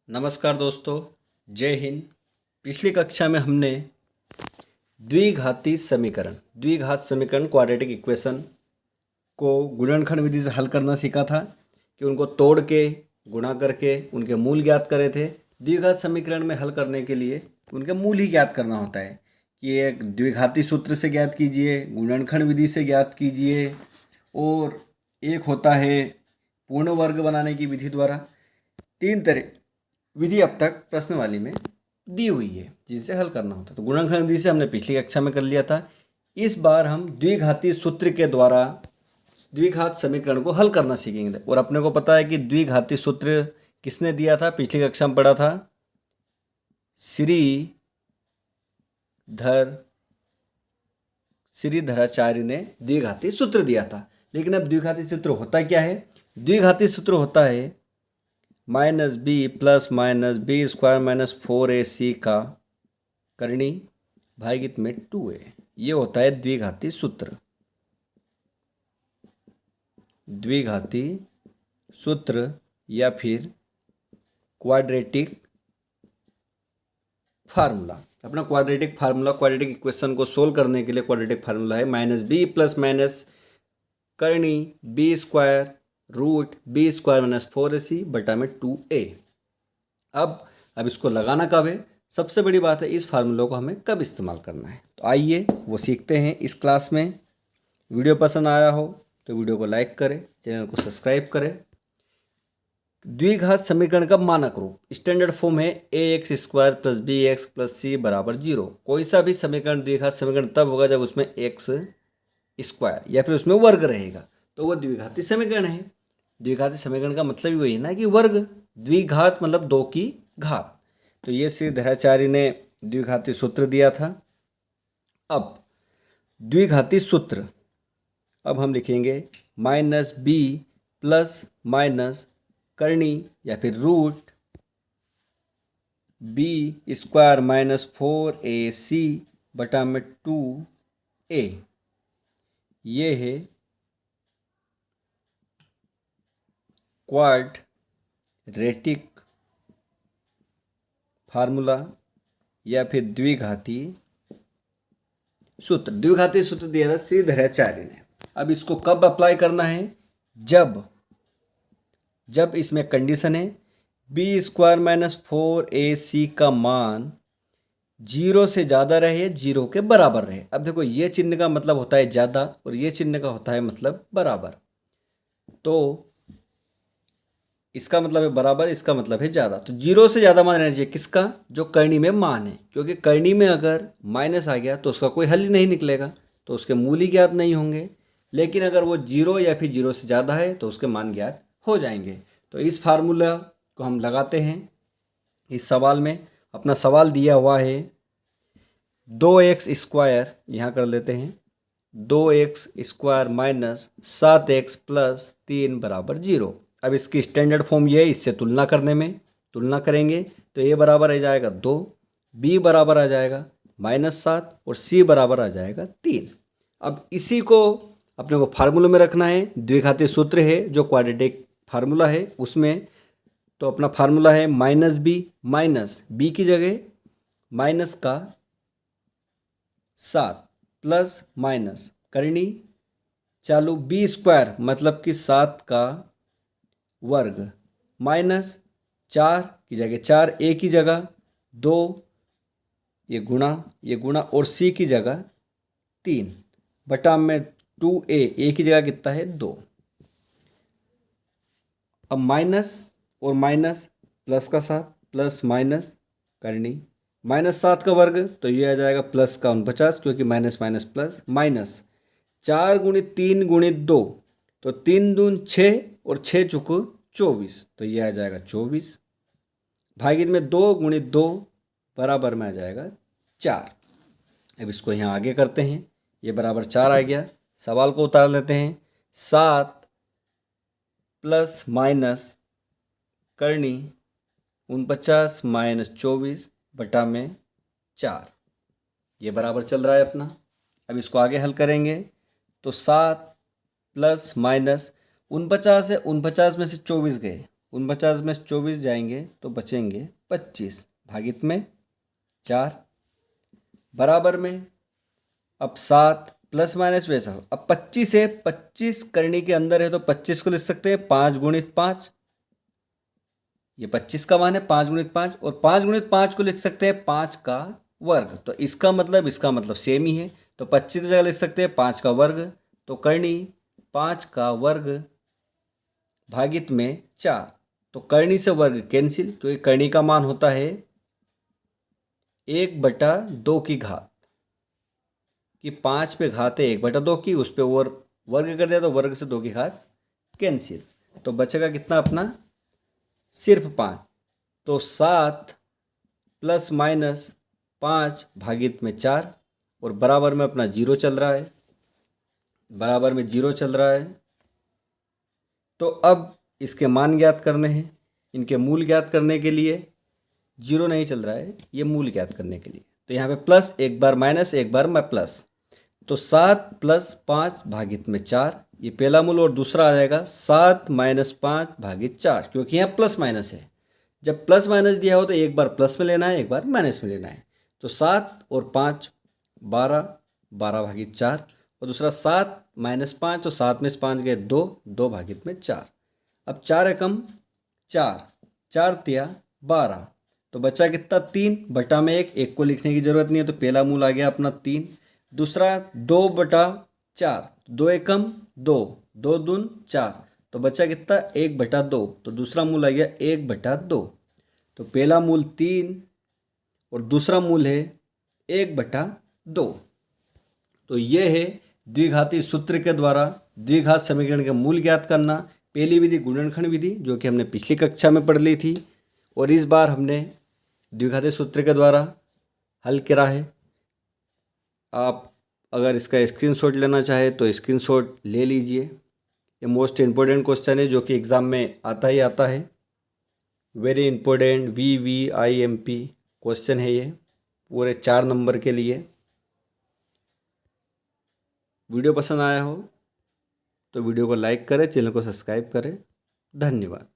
नमस्कार दोस्तों, जय हिंद। पिछली कक्षा में हमने द्विघात समीकरण क्वाड्रेटिक इक्वेशन को गुणनखंड विधि से हल करना सीखा था कि उनको तोड़ के गुणा करके उनके मूल ज्ञात करे थे। द्विघात समीकरण में हल करने के लिए उनके मूल ही ज्ञात करना होता है कि एक द्विघाती सूत्र से ज्ञात कीजिए, गुणनखंड विधि से ज्ञात कीजिए और एक होता है पूर्ण वर्ग बनाने की विधि द्वारा। तीन तरह विधि अब तक प्रश्नवाली में दी हुई है जिनसे हल करना होता है। तो गुणनखंड विधि से हमने पिछली कक्षा में कर लिया था। इस बार हम द्विघाती सूत्र के द्वारा द्विघात समीकरण को हल करना सीखेंगे। और अपने को पता है कि द्विघाती सूत्र किसने दिया था, पिछली कक्षा में पढ़ा था, श्रीधराचार्य ने द्विघाती सूत्र दिया था। लेकिन अब द्विघाती सूत्र होता क्या है? द्विघाती सूत्र होता है -b + -b² - 4ac का करनी भागित में 2a। ये होता है द्विघाती सूत्र। द्विघाती सूत्र या फिर क्वाड्रेटिक फार्मूला। अपना क्वाड्रेटिक इक्वेशन को सोल्व करने के लिए क्वाड्रेटिक फार्मूला है -b + करनी b² रूट b² - 4ac बटा में 2a। अब इसको लगाना कब है? सबसे बड़ी बात है, इस फार्मूले को हमें कब इस्तेमाल करना है। तो आइए वो सीखते हैं इस क्लास में। वीडियो पसंद आया हो तो वीडियो को लाइक करें, चैनल को सब्सक्राइब करें। द्विघात समीकरण का मानक रूप स्टैंडर्ड फॉर्म है ax² + bx + c = 0। कोई सा भी समीकरण द्विघात समीकरण तब होगा जब उसमें x² या फिर उसमें वर्ग रहेगा, तो वो द्विघाती समीकरण है। द्विघाती समीकरण का मतलब ही वही है ना कि वर्ग। द्विघात मतलब दो की घात। तो ये श्रीधराचार्य ने द्विघाती सूत्र दिया था। अब द्विघाती सूत्र अब हम लिखेंगे -b + करनी या फिर रूट b² - 4ac बटा में 2a। ये है क्वाड्रेटिक फार्मूला या फिर द्विघाती सूत्र। द्विघाती सूत्र दिया था श्रीधराचार्य ने। अब इसको कब अप्लाई करना है? जब इसमें कंडीशन है b² - 4ac का मान 0 से ज़्यादा रहे, 0 के बराबर रहे। अब देखो, ये चिन्ह का मतलब होता है ज़्यादा और ये चिन्ह का होता है मतलब बराबर। तो इसका मतलब है बराबर, इसका मतलब है ज़्यादा। तो 0 से ज़्यादा मान रहना चाहिए किसका? जो करनी में मान है, क्योंकि करनी में अगर माइनस आ गया तो उसका कोई हल ही नहीं निकलेगा, तो उसके मूल ही ज्ञात नहीं होंगे। लेकिन अगर वो 0 या फिर 0 से ज़्यादा है तो उसके मान ज्ञात हो जाएंगे। तो इस फार्मूला को हम लगाते हैं इस सवाल में। अपना सवाल दिया हुआ है 2x², यहाँ कर लेते हैं 2x² - 7x + 3 = 0। अब इसकी स्टैंडर्ड फॉर्म ये है, इससे तुलना करेंगे तो a बराबर आ जाएगा 2, b बराबर आ जाएगा -7 और c बराबर आ जाएगा 3। अब इसी को अपने को फार्मूले में रखना है। द्विघाती सूत्र है जो क्वाड्रेटिक फार्मूला है उसमें। तो अपना फार्मूला है -b की जगह -7 + करनी चालू b² मतलब कि 7 का वर्ग -4 की जगह 4, a की जगह 2, ये गुणा और c की जगह 3 बटा में 2a की जगह कितना है 2। अब माइनस और माइनस प्लस का साथ प्लस माइनस करनी -7 का वर्ग तो ये आ जाएगा प्लस का 49, क्योंकि माइनस माइनस प्लस माइनस 4 × 3 × 2 तो 3 दून 6 और 6 चुक 24, तो ये आ जाएगा 24 भागित में 2 × 2 बराबर में आ जाएगा 4। अब इसको यहाँ आगे करते हैं, ये बराबर 4 आ गया। सवाल को उतार लेते हैं। 7 ± करनी 49 - 24 बटा में 4, ये बराबर चल रहा है अपना। अब इसको आगे हल करेंगे तो 7 ± 49 है, 49 में से 24 गए 49 में 24 जाएंगे तो बचेंगे 25, भागित में 4, बराबर में अब 7 प्लस माइनस वैसा। अब 25 है, 25 करनी के अंदर है तो 25 को लिख सकते हैं 5 गुणित 5, ये 25 का मान है 5 गुणित 5, और 5 गुणित 5 को लिख सकते हैं 5 का वर्ग। तो इसका मतलब सेम ही है, तो 25 की जगह लिख सकते हैं 5 का वर्ग, तो करनी 5 का वर्ग भागित में 4। तो करनी से वर्ग कैंसिल, तो ये करनी का मान होता है 1/2 की घात, कि 5 पे घात है 1/2 की, उस पर वर्ग कर दिया तो वर्ग से 2 की घात कैंसिल। तो बचेगा कितना अपना सिर्फ 5। तो 7 प्लस माइनस 5 भागित में 4, और बराबर में अपना 0 चल रहा है, बराबर में 0 चल रहा है। तो अब इसके मान ज्ञात करने हैं, इनके मूल ज्ञात करने के लिए 0 नहीं चल रहा है, ये मूल ज्ञात करने के लिए। तो यहाँ पे प्लस, एक बार माइनस, एक बार प्लस। तो 7 प्लस 5 भागित में 4, ये पहला मूल, और दूसरा आ जाएगा 7 माइनस 5 भागित 4, क्योंकि यहाँ प्लस माइनस है। जब प्लस माइनस दिया हो तो एक बार प्लस में लेना है, एक बार माइनस में लेना है। तो 7 और 5 12, 12 भागित 4, और दूसरा 7 माइनस 5, तो 7 में से 5 गए 2, 2 भागित में 4। अब 4 एकम 4, 4 तिया 12, तो बचा कितना 3 बटा में 1, एक को लिखने की जरूरत नहीं है, तो पहला मूल आ गया अपना 3। दूसरा 2/4, 2 एकम 2, 2 दून 4, तो बचा कितना 1/2, तो दूसरा मूल आ गया 1/2। तो पहला मूल 3 और दूसरा मूल है 1/2। तो ये है द्विघाती सूत्र के द्वारा द्विघात समीकरण के मूल ज्ञात करना। पहली विधि गुणनखंड विधि, जो कि हमने पिछली कक्षा में पढ़ ली थी, और इस बार हमने द्विघाती सूत्र के द्वारा हल करा है। आप अगर इसका स्क्रीनशॉट लेना चाहे तो स्क्रीनशॉट ले लीजिए। ये मोस्ट इम्पोर्टेंट क्वेश्चन है, जो कि एग्ज़ाम में आता ही आता है। वेरी इंपॉर्टेंट VVIMP क्वेश्चन है ये, पूरे 4 नंबर के लिए। वीडियो पसंद आया हो तो वीडियो को लाइक करें, चैनल को सब्सक्राइब करें। धन्यवाद।